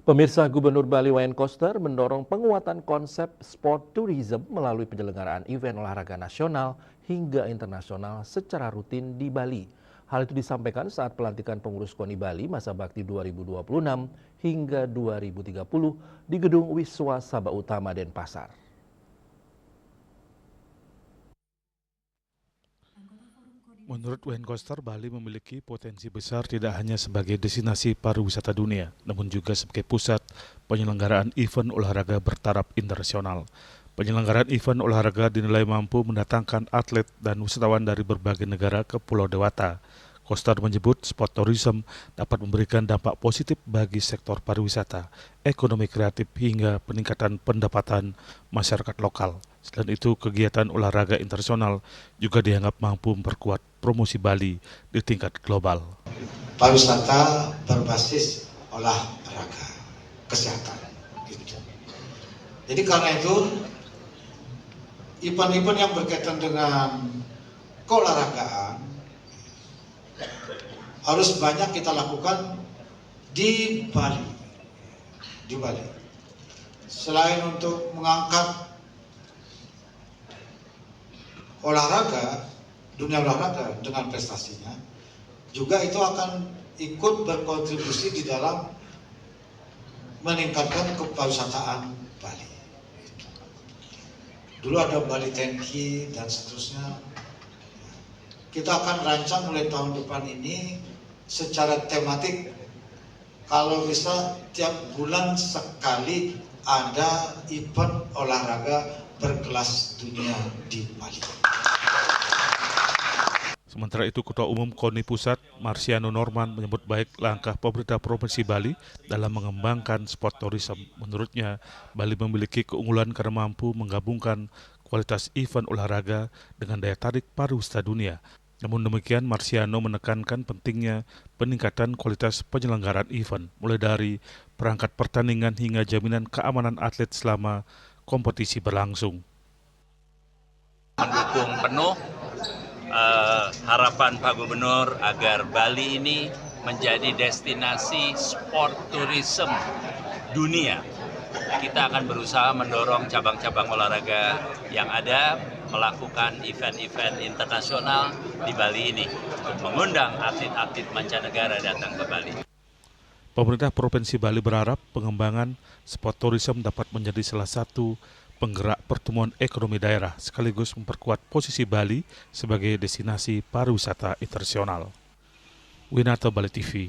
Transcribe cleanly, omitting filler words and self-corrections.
Pemirsa, Gubernur Bali Wayan Koster mendorong penguatan konsep sport tourism melalui penyelenggaraan event olahraga nasional hingga internasional secara rutin di Bali. Hal itu disampaikan saat pelantikan pengurus KONI Bali masa bakti 2026 hingga 2030 di Gedung Wiswa Sabah Utama, Denpasar. Menurut Wayan Koster, Bali memiliki potensi besar tidak hanya sebagai destinasi pariwisata dunia, namun juga sebagai pusat penyelenggaraan event olahraga bertaraf internasional. Penyelenggaraan event olahraga dinilai mampu mendatangkan atlet dan wisatawan dari berbagai negara ke Pulau Dewata. Koster menyebut sport tourism dapat memberikan dampak positif bagi sektor pariwisata, ekonomi kreatif hingga peningkatan pendapatan masyarakat lokal. Selain itu, kegiatan olahraga internasional juga dianggap mampu memperkuat promosi Bali di tingkat global. Pariwisata berbasis olahraga, kesehatan. Gitu. Jadi karena itu, event-event yang berkaitan dengan keolahragaan harus banyak kita lakukan di Bali. Selain untuk mengangkat olahraga, dunia olahraga dengan prestasinya, juga itu akan ikut berkontribusi di dalam meningkatkan kepariwisataan Bali. Dulu ada Bali Tenki dan seterusnya. Kita akan rancang mulai tahun depan ini secara tematik, kalau bisa tiap bulan sekali ada event olahraga berkelas dunia di Bali. Sementara itu, Ketua Umum KONI Pusat, Marsiano Norman, menyebut baik langkah pemerintah Provinsi Bali dalam mengembangkan sport tourism. Menurutnya, Bali memiliki keunggulan karena mampu menggabungkan kualitas event olahraga dengan daya tarik pariwisata dunia. Namun demikian, Marsiano menekankan pentingnya peningkatan kualitas penyelenggaraan event, mulai dari perangkat pertandingan hingga jaminan keamanan atlet selama kompetisi berlangsung. Mendukung penuh harapan Pak Gubernur agar Bali ini menjadi destinasi sport tourism dunia. Kita akan berusaha mendorong cabang-cabang olahraga yang ada, melakukan event-event internasional di Bali ini untuk mengundang atlet-atlet mancanegara datang ke Bali. Pemerintah Provinsi Bali berharap pengembangan sport tourism dapat menjadi salah satu penggerak pertumbuhan ekonomi daerah sekaligus memperkuat posisi Bali sebagai destinasi pariwisata internasional. Winarto, Bali TV.